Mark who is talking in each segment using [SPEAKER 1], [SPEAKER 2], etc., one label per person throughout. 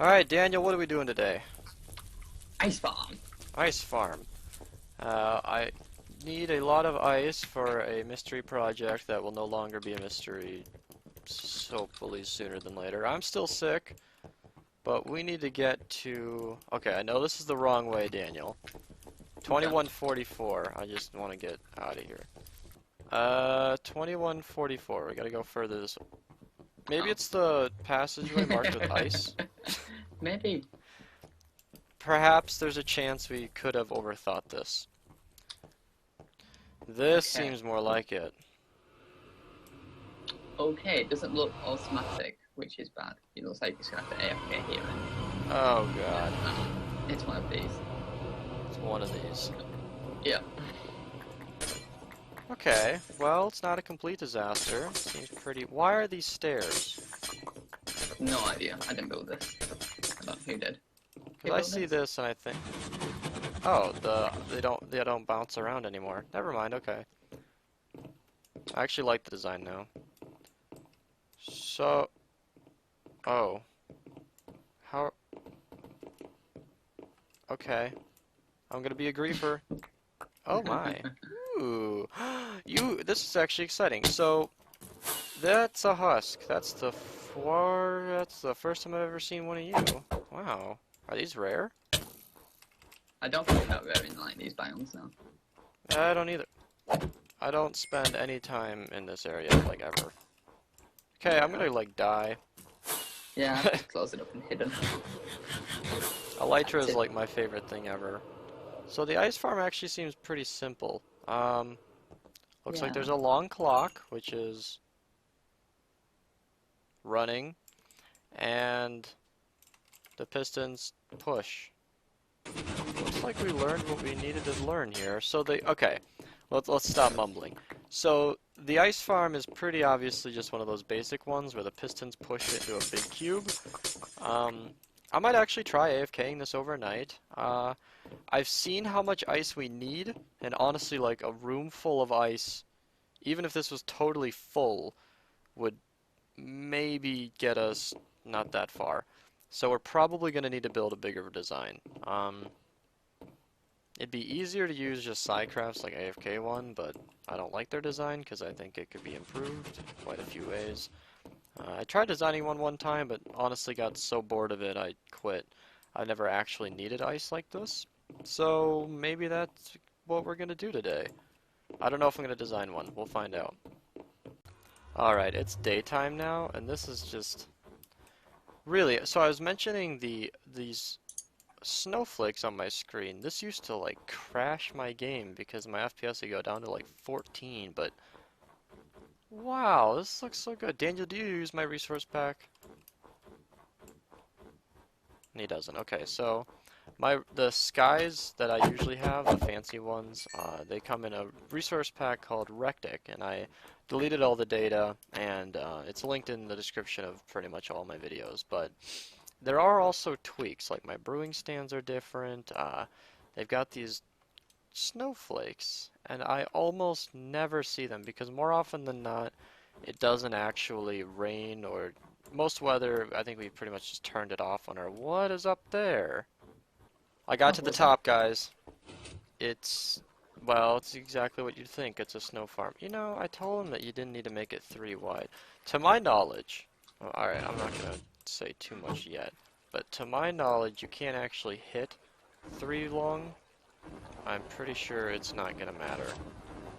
[SPEAKER 1] Alright, Daniel, what are we doing today?
[SPEAKER 2] Ice farm.
[SPEAKER 1] Ice farm. I need a lot of ice for a mystery project that will no longer be a mystery, hopefully sooner than later. I'm still sick, but we need to get to... Okay, I know this is the wrong way, Daniel. 2144. I just want to get out of here. 2144. We gotta go further this way. Maybe it's the passageway marked with ice?
[SPEAKER 2] Maybe.
[SPEAKER 1] Perhaps there's a chance we could have overthought this. This
[SPEAKER 2] Okay.
[SPEAKER 1] seems more like it.
[SPEAKER 2] Okay, it doesn't look automatic, which is bad. It looks like it's going to have to AFK here.
[SPEAKER 1] Oh god.
[SPEAKER 2] It's one of these.
[SPEAKER 1] It's one of these.
[SPEAKER 2] Yeah.
[SPEAKER 1] Okay, well, it's not a complete disaster. Seems pretty... Why are these stairs?
[SPEAKER 2] No idea. I didn't build this. I don't know who did.
[SPEAKER 1] Because I see this and I think... Oh, they don't bounce around anymore. Never mind, okay. I actually like the design now. So... Oh. How... Okay. I'm gonna be a griefer. Oh my. Ooh. This is actually exciting. So, that's a husk. That's the first time I've ever seen one of you. Wow. Are these rare?
[SPEAKER 2] I don't think they're rare in like these biomes now.
[SPEAKER 1] I don't either. I don't spend any time in this area, like, ever. Okay, I'm gonna, like, die.
[SPEAKER 2] Yeah, I just close it up and hidden.
[SPEAKER 1] Elytra is, like, my favorite thing ever. So the ice farm actually seems pretty simple. Looks like there's a long clock, which is running, and the pistons push. Looks like we learned what we needed to learn here. So okay, let's stop mumbling. So the ice farm is pretty obviously just one of those basic ones where the pistons push it into a big cube. I might actually try AFKing this overnight. I've seen how much ice we need, and honestly, like, a room full of ice, even if this was totally full, would maybe get us not that far. So we're probably going to need to build a bigger design. It'd be easier to use just side crafts like AFK one, but I don't like their design because I think it could be improved quite a few ways. I tried designing one time, but honestly got so bored of it I quit. I never actually needed ice like this. So maybe that's what we're going to do today. I don't know if I'm going to design one. We'll find out. Alright, it's daytime now, and this is just... Really, so I was mentioning these snowflakes on my screen. This used to, like, crash my game because my FPS would go down to, like, 14, but... Wow, this looks so good. Daniel, do you use my resource pack? He doesn't. Okay, so the skies that I usually have, the fancy ones, they come in a resource pack called Rectic, and I deleted all the data, and it's linked in the description of pretty much all my videos. But there are also tweaks, like my brewing stands are different. They've got these snowflakes, and I almost never see them because more often than not, it doesn't actually rain or... Most weather, I think we pretty much just turned it off on our... What is up there? I got to the top, guys. It's... Well, it's exactly what you'd think. It's a snow farm. You know, I told him that you didn't need to make it 3 wide. To my knowledge... Well, alright, I'm not going to say too much yet. But to my knowledge, you can't actually hit 3 long. I'm pretty sure it's not going to matter.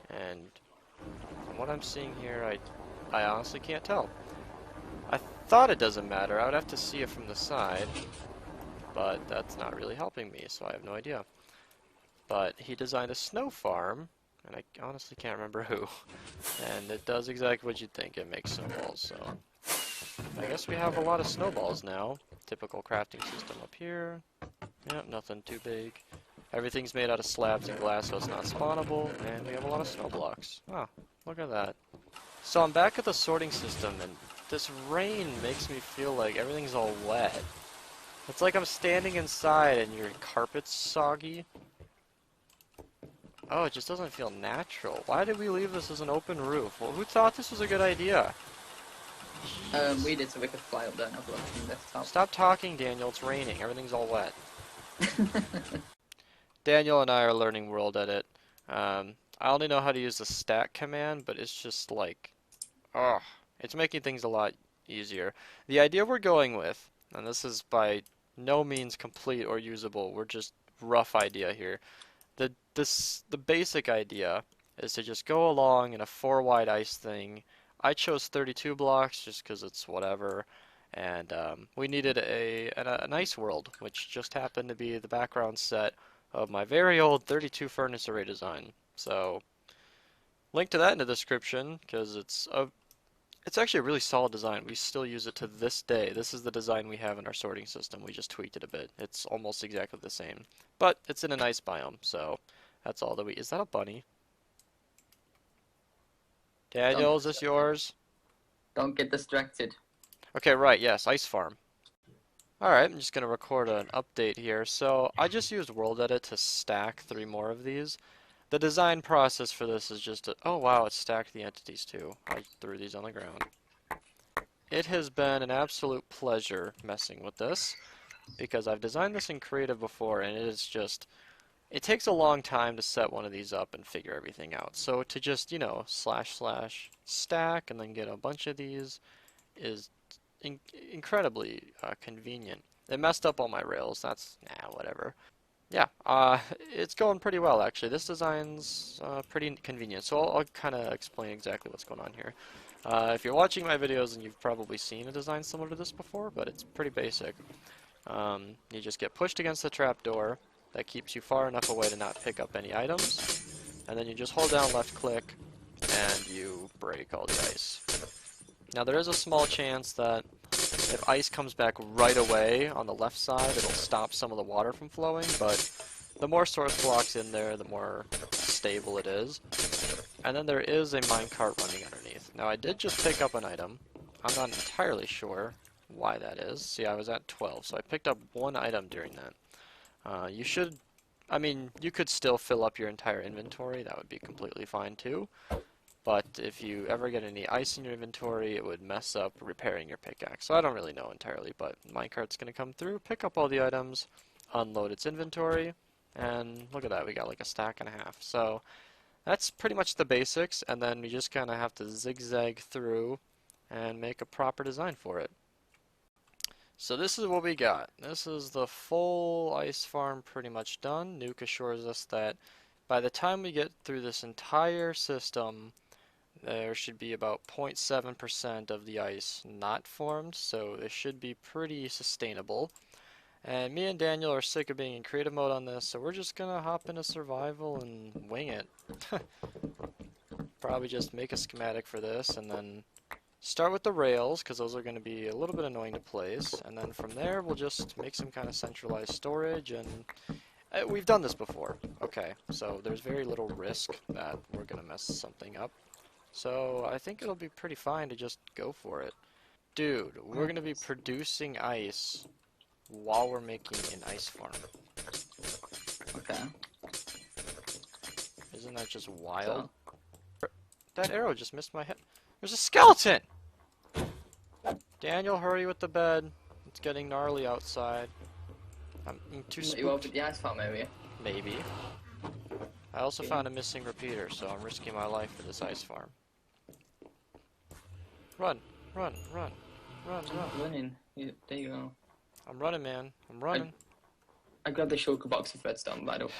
[SPEAKER 1] And from what I'm seeing here, I honestly can't tell. I thought it doesn't matter. I would have to see it from the side, but that's not really helping me, so I have no idea. But he designed a snow farm, and I honestly can't remember who. And it does exactly what you'd think. It makes snowballs, so I guess we have a lot of snowballs now. Typical crafting system up here. Yep, nothing too big. Everything's made out of slabs and glass, so it's not spawnable, and we have a lot of snow blocks. Oh, look at that. So I'm back at the sorting system, and this rain makes me feel like everything's all wet. It's like I'm standing inside and your carpet's soggy. Oh, it just doesn't feel natural. Why did we leave this as an open roof? Well, who thought this was a good idea?
[SPEAKER 2] We did so we could fly up there and have a look from the desktop.
[SPEAKER 1] Stop talking, Daniel. It's raining. Everything's all wet. Daniel and I are learning World Edit. I only know how to use the stack command, but it's just like, oh, it's making things a lot easier. The idea we're going with, and this is by no means complete or usable, we're just rough idea here. The basic idea is to just go along in a 4 wide ice thing. I chose 32 blocks just because it's whatever, and we needed an ice world, which just happened to be the background set of my very old 32 furnace array design. So, link to that in the description because it's actually a really solid design. We still use it to this day. This is the design we have in our sorting system. We just tweaked it a bit. It's almost exactly the same. But it's in an ice biome, so that's all that we... Is that a bunny? Daniel, is this yours?
[SPEAKER 2] Don't get distracted.
[SPEAKER 1] Okay, right, yes, ice farm. Alright, I'm just going to record an update here. So I just used World Edit to stack 3 more of these. The design process for this is just oh wow, it stacked the entities too. I threw these on the ground. It has been an absolute pleasure messing with this because I've designed this in creative before and it is just, it takes a long time to set one of these up and figure everything out. So to just, you know, / stack and then get a bunch of these is incredibly convenient. It messed up all my rails. That's, whatever. Yeah, it's going pretty well actually. This design's pretty convenient, so I'll kind of explain exactly what's going on here. If you're watching my videos, then you've probably seen a design similar to this before, but it's pretty basic. You just get pushed against the trapdoor. That keeps you far enough away to not pick up any items, and then you just hold down left click, and you break all the ice. Now there is a small chance that if ice comes back right away on the left side, it'll stop some of the water from flowing, but the more source blocks in there, the more stable it is. And then there is a minecart running underneath. Now I did just pick up an item. I'm not entirely sure why that is. See, I was at 12, so I picked up 1 item during that. You should, I mean, you could still fill up your entire inventory. That would be completely fine too. But if you ever get any ice in your inventory, it would mess up repairing your pickaxe. So I don't really know entirely, but minecart's going to come through, pick up all the items, unload its inventory, and look at that, we got like a stack and a half. So that's pretty much the basics, and then we just kind of have to zigzag through and make a proper design for it. So this is what we got. This is the full ice farm pretty much done. Nuke assures us that by the time we get through this entire system, there should be about 0.7% of the ice not formed, so it should be pretty sustainable. And me and Daniel are sick of being in creative mode on this, so we're just gonna hop into survival and wing it. Probably just make a schematic for this, and then start with the rails, because those are going to be a little bit annoying to place, and then from there we'll just make some kind of centralized storage, and we've done this before. Okay, so there's very little risk that we're going to mess something up. So I think it'll be pretty fine to just go for it. Dude, we're going to be producing ice while we're making an ice farm.
[SPEAKER 2] Okay.
[SPEAKER 1] Isn't that just wild? So. That arrow just missed my head. There's a skeleton! Daniel, hurry with the bed. It's getting gnarly outside. I'm too spooked.
[SPEAKER 2] You opened the ice farm area?
[SPEAKER 1] Maybe. I also found a missing repeater, so I'm risking my life for this ice farm. Run, run, run, run, run.
[SPEAKER 2] I'm running. There you go.
[SPEAKER 1] I'm running, man. I'm running.
[SPEAKER 2] I grabbed the shulker box of redstone, by the way.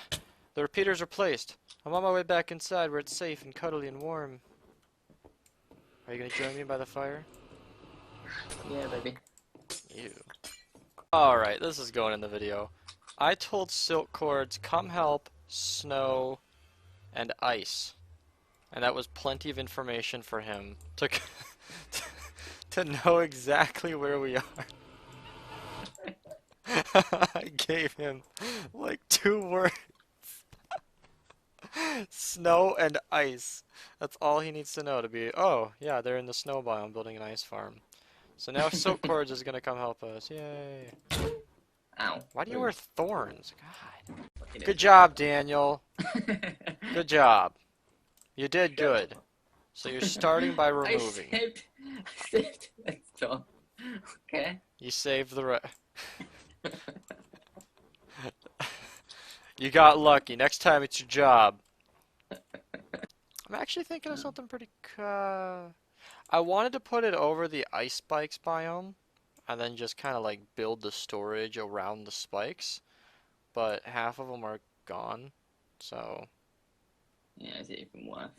[SPEAKER 1] The repeaters are placed. I'm on my way back inside where it's safe and cuddly and warm. Are you gonna join me by the fire?
[SPEAKER 2] Yeah, baby.
[SPEAKER 1] Ew. Alright, this is going in the video. I told Silk Cords, come help, snow, and ice. And that was plenty of information for him to, to know exactly where we are. I gave him like 2 words. Snow and ice. That's all he needs to know to be, oh, yeah, they're in the snow biome building an ice farm. So now Silk Cords is going to come help us. Yay.
[SPEAKER 2] Ow.
[SPEAKER 1] Why do you wear thorns? God. Good job, Daniel. Good job. You did good. So you're starting by
[SPEAKER 2] I
[SPEAKER 1] removing.
[SPEAKER 2] saved the stone. Okay.
[SPEAKER 1] You saved the You got lucky. Next time it's your job. I'm actually thinking of something pretty I wanted to put it over the ice spikes biome and then just kind of like build the storage around the spikes, but half of them are gone. So,
[SPEAKER 2] Yeah, is it even worth?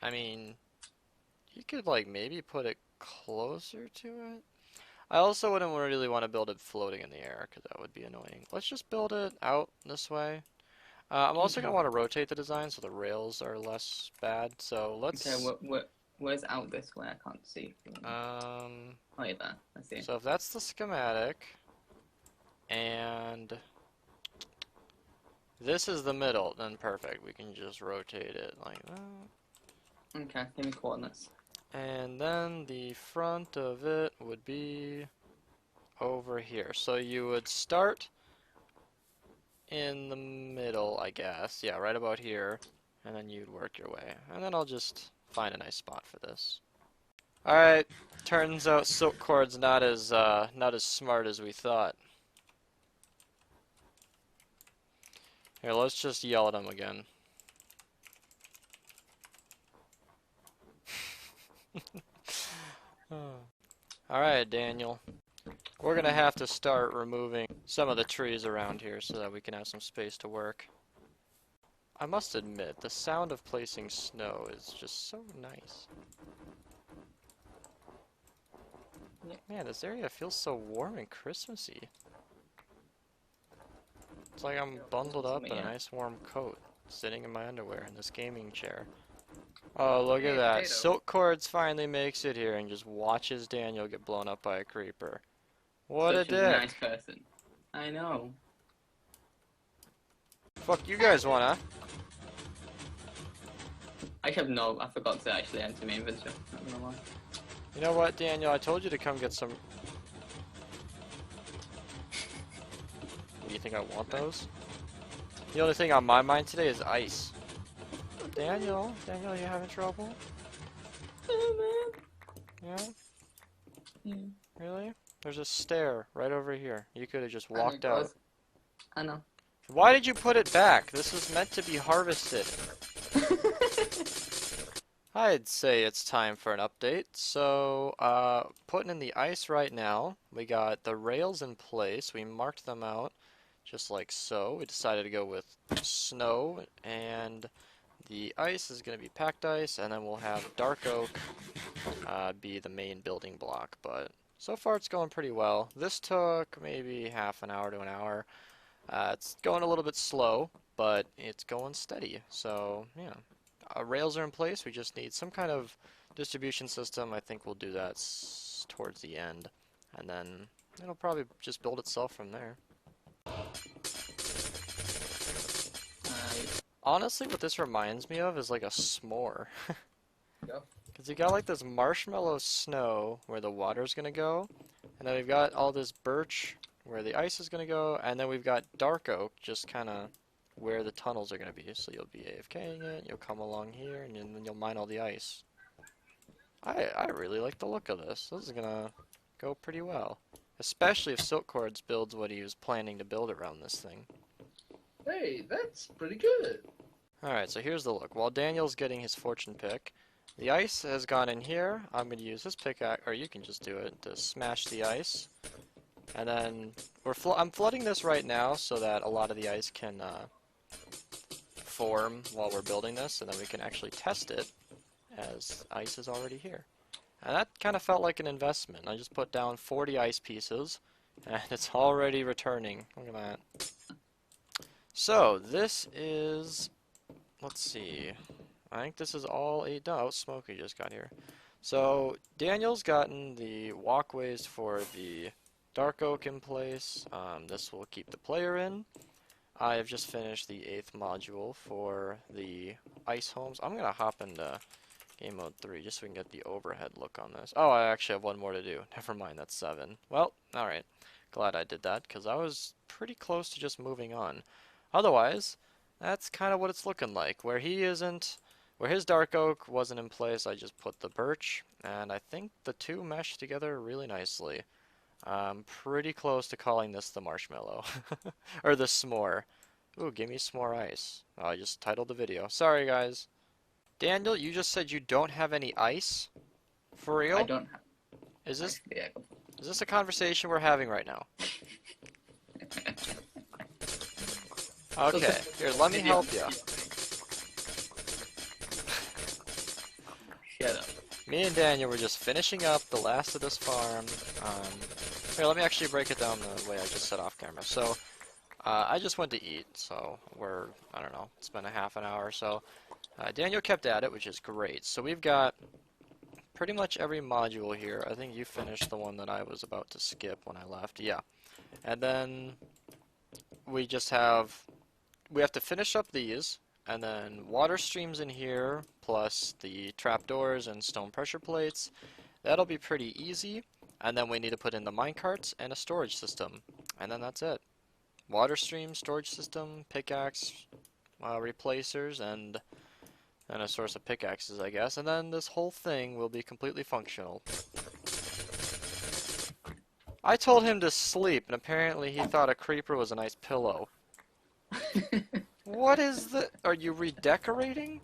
[SPEAKER 1] I mean, you could like maybe put it closer to it. I also wouldn't really want to build it floating in the air because that would be annoying. Let's just build it out this way. I'm also
[SPEAKER 2] Okay.
[SPEAKER 1] going to want to rotate the design so the rails are less bad. So
[SPEAKER 2] Okay,
[SPEAKER 1] let's,
[SPEAKER 2] where's out this way? I can't see.
[SPEAKER 1] um,
[SPEAKER 2] Oh, yeah, there. I see.
[SPEAKER 1] so if that's the schematic, and this is the middle, then perfect. We can just rotate it like that.
[SPEAKER 2] Okay, give me coordinates.
[SPEAKER 1] And then the front of it would be over here. So you would start in the middle, I guess. Yeah, right about here. And then you'd work your way. And then I'll just find a nice spot for this. Alright, turns out silk cord's not as smart as we thought. Here, let's just yell at him again. Alright, Daniel. We're gonna have to start removing some of the trees around here so that we can have some space to work. I must admit, the sound of placing snow is just so nice. Man, this area feels so warm and Christmassy. It's like I'm bundled up in a nice warm coat, sitting in my underwear in this gaming chair. Oh, look at that. Silk Cords finally makes it here and just watches Daniel get blown up by a creeper. What a
[SPEAKER 2] Such a nice
[SPEAKER 1] dick.
[SPEAKER 2] person. I know.
[SPEAKER 1] Fuck you guys wanna?
[SPEAKER 2] I forgot to actually enter my inventory. Not gonna lie.
[SPEAKER 1] You know what, Daniel? I told you to come get some... Do you think I want those? The only thing on my mind today is ice. Daniel, you having trouble?
[SPEAKER 2] Oh,
[SPEAKER 1] Yeah?
[SPEAKER 2] man.
[SPEAKER 1] Really? There's a stair right over here. You could have just walked
[SPEAKER 2] I know,
[SPEAKER 1] out.
[SPEAKER 2] I know.
[SPEAKER 1] Why did you put it back? This was meant to be harvested. I'd say it's time for an update. So, putting in the ice right now. We got the rails in place. We marked them out just like so. We decided to go with snow, and the ice is going to be packed ice, and then we'll have dark oak be the main building block. But so far it's going pretty well. This took maybe half an hour to an hour. It's going a little bit slow, but it's going steady. So, yeah. Rails are in place. We just need some kind of distribution system. I think we'll do that towards the end. And then it'll probably just build itself from there. Honestly, what this reminds me of is like a s'more. Because you got like this marshmallow snow where the water's going to go. And then we've got all this birch where the ice is going to go. And then we've got dark oak just kind of where the tunnels are going to be. So you'll be AFKing it, you'll come along here, and then you'll mine all the ice. I really like the look of this. This is going to go pretty well. Especially if Silk Cords builds what he was planning to build around this thing.
[SPEAKER 3] Hey, that's pretty good.
[SPEAKER 1] Alright, so here's the look. While Daniel's getting his fortune pick, the ice has gone in here. I'm going to use this pickaxe, or you can just do it, to smash the ice. And then I'm flooding this right now so that a lot of the ice can form while we're building this, and then we can actually test it as ice is already here. And that kind of felt like an investment. I just put down 40 ice pieces, and it's already returning. Look at that. So, this is... Let's see. I think this is all 8 done. Oh, Smokey just got here. So, Daniel's gotten the walkways for the dark oak in place. This will keep the player in. I have just finished the 8th module for the ice homes. I'm going to hop into game mode 3 just so we can get the overhead look on this. Oh, I actually have one more to do. Never mind, that's 7. Well, alright. Glad I did that because I was pretty close to just moving on. Otherwise, that's kind of what it's looking like. Where Where his dark oak wasn't in place, I just put the birch, and I think the two mesh together really nicely. I'm pretty close to calling this the marshmallow. Or the s'more. Ooh, give me s'more ice. Oh, I just titled the video. Sorry, guys. Daniel, you just said you don't have any ice? For real?
[SPEAKER 2] I don't have.
[SPEAKER 1] Is this
[SPEAKER 2] Yeah.
[SPEAKER 1] is this a conversation we're having right now? Okay, here, let me help you.
[SPEAKER 2] Shut up.
[SPEAKER 1] Me and Daniel were just finishing up the last of this farm. Here, let me actually break it down the way I just said off camera. So, I just went to eat, so I don't know, it's been a half an hour or so. Daniel kept at it, which is great. So we've got pretty much every module here. I think you finished the one that I was about to skip when I left. Yeah. And then we have to finish up these, and then water streams in here, plus the trapdoors and stone pressure plates. That'll be pretty easy. And then we need to put in the minecarts and a storage system. And then that's it. Water stream, storage system, pickaxe, replacers, and a source of pickaxes, I guess. And then this whole thing will be completely functional. I told him to sleep, and apparently he thought a creeper was a nice pillow. What is the... Are you redecorating?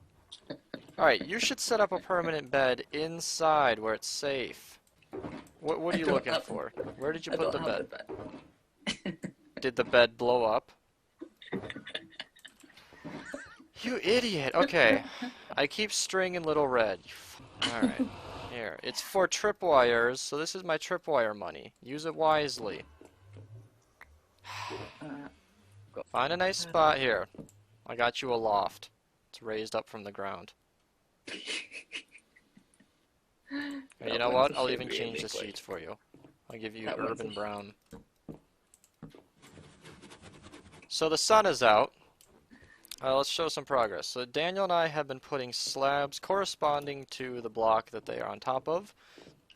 [SPEAKER 1] Alright, you should set up a permanent bed inside where it's safe. What are you looking for? Where did you put the bed? Did the bed blow up? You idiot! Okay. I keep string in little red. Alright. Here. It's for tripwires, so this is my tripwire money. Use it wisely. Find a nice spot here. I got you a loft. It's raised up from the ground. You know what? I'll even change the sheets for you. I'll give you urban brown. So the sun is out. Let's show some progress. So Daniel and I have been putting slabs corresponding to the block that they are on top of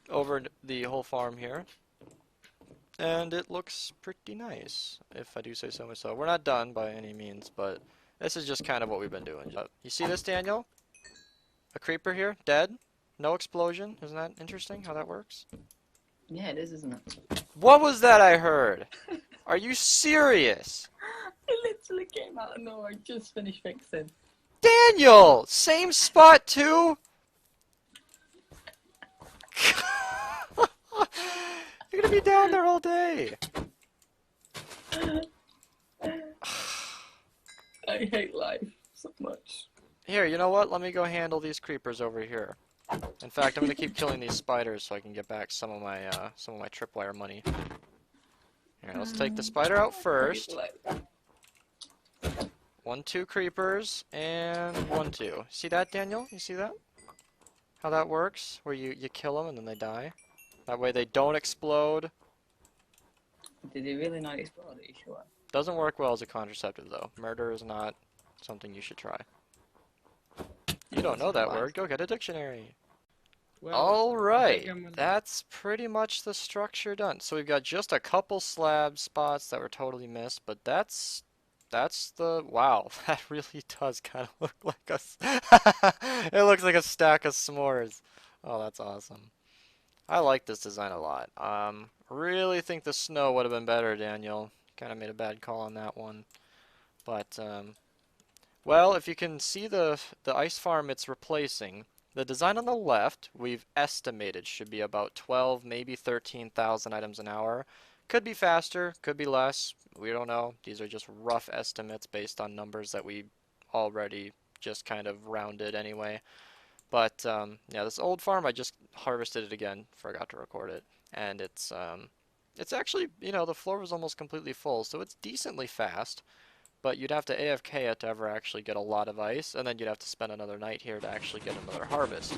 [SPEAKER 1] over the whole farm here. And it looks pretty nice, if I do say so myself. We're not done by any means, but this is just kind of what we've been doing. You see this, Daniel? A creeper here, dead. No explosion. Isn't that interesting how that works?
[SPEAKER 2] Yeah, it is, isn't it?
[SPEAKER 1] What was that I heard? Are you serious?
[SPEAKER 2] It literally came out of nowhere. I just finished fixing.
[SPEAKER 1] Daniel! Same spot too? You're gonna be down there all day.
[SPEAKER 2] I hate life so much.
[SPEAKER 1] Here, you know what? Let me go handle these creepers over here. In fact, I'm gonna keep killing these spiders so I can get back some of my tripwire money. Here, let's take the spider out first. 1, 2 creepers, and 1, 2. See that, Daniel? You see that? How that works? Where you kill them and then they die? That way they don't explode.
[SPEAKER 2] Did he really not explode? Are you sure?
[SPEAKER 1] Doesn't work well as a contraceptive, though. Murder is not something you should try. You don't know that word. Go get a dictionary.
[SPEAKER 3] Well,
[SPEAKER 1] Alright, that's pretty much the structure done. So we've got just a couple slab spots that were totally missed, but that's the... Wow, that really does kind of look like a... It looks like a stack of s'mores. Oh, that's awesome. I like this design a lot. Really think the snow would have been better, Daniel. Kind of made a bad call on that one. But, well, if you can see the ice farm it's replacing, the design on the left, we've estimated should be about 12, maybe 13,000 items an hour. Could be faster, could be less. We don't know. These are just rough estimates based on numbers that we already just kind of rounded anyway. But, yeah, this old farm, I just harvested it again. Forgot to record it. And it's actually, you know, the floor was almost completely full, so it's decently fast. But you'd have to AFK it to ever actually get a lot of ice, and then you'd have to spend another night here to actually get another harvest.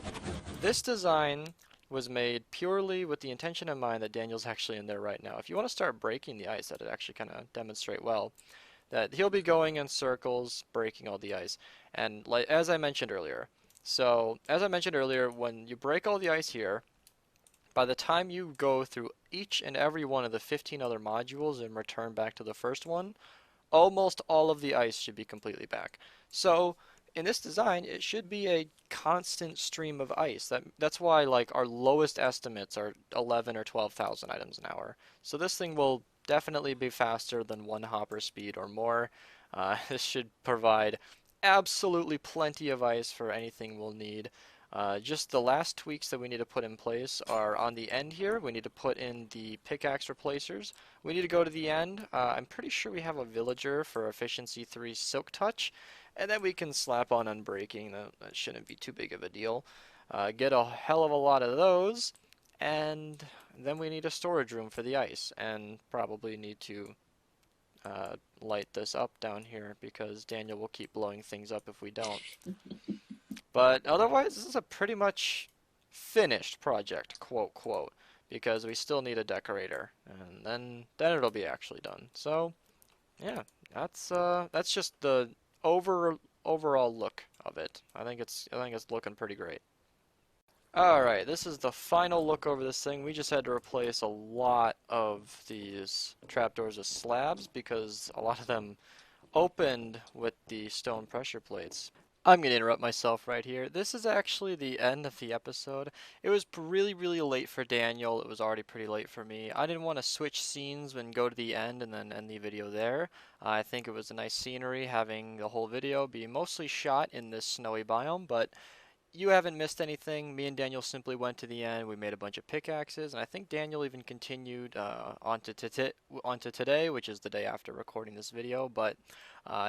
[SPEAKER 1] This design was made purely with the intention in mind that Daniel's actually in there right now. If you want to start breaking the ice, that'd actually kind of demonstrate well that he'll be going in circles, breaking all the ice. And like as I mentioned earlier, when you break all the ice here, by the time you go through each and every one of the 15 other modules and return back to the first one, almost all of the ice should be completely back. So in this design, it should be a constant stream of ice. That's why like our lowest estimates are 11 or 12,000 items an hour. So this thing will definitely be faster than one hopper speed or more. This should provide absolutely plenty of ice for anything we'll need. Just the last tweaks that we need to put in place are on the end here. We need to put in the pickaxe replacers. We need to go to the end. I'm pretty sure we have a villager for efficiency 3 silk touch, and then we can slap on unbreaking. That shouldn't be too big of a deal. Get a hell of a lot of those, and then we need a storage room for the ice, and probably need to light this up down here because Daniel will keep blowing things up if we don't. But otherwise, this is a pretty much finished project, quote, quote, because we still need a decorator, and then it'll be actually done. So, yeah, that's just the overall look of it. I think it's looking pretty great. Alright, this is the final look over this thing. We just had to replace a lot of these trapdoors with slabs because a lot of them opened with the stone pressure plates. I'm going to interrupt myself right here. This is actually the end of the episode. It was really late for Daniel. It was already pretty late for me. I didn't want to switch scenes and go to the end and then end the video there. I think it was a nice scenery having the whole video be mostly shot in this snowy biome, but you haven't missed anything. Me and Daniel simply went to the end. We made a bunch of pickaxes, and I think Daniel even continued onto today, which is the day after recording this video. But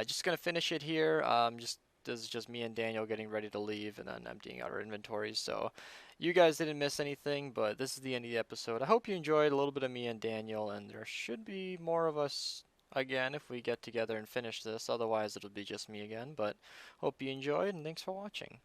[SPEAKER 1] just gonna finish it here. This is just me and Daniel getting ready to leave and then emptying out our inventories. So you guys didn't miss anything, but this is the end of the episode. I hope you enjoyed a little bit of me and Daniel, and there should be more of us again if we get together and finish this. Otherwise, it'll be just me again. But hope you enjoyed, and thanks for watching.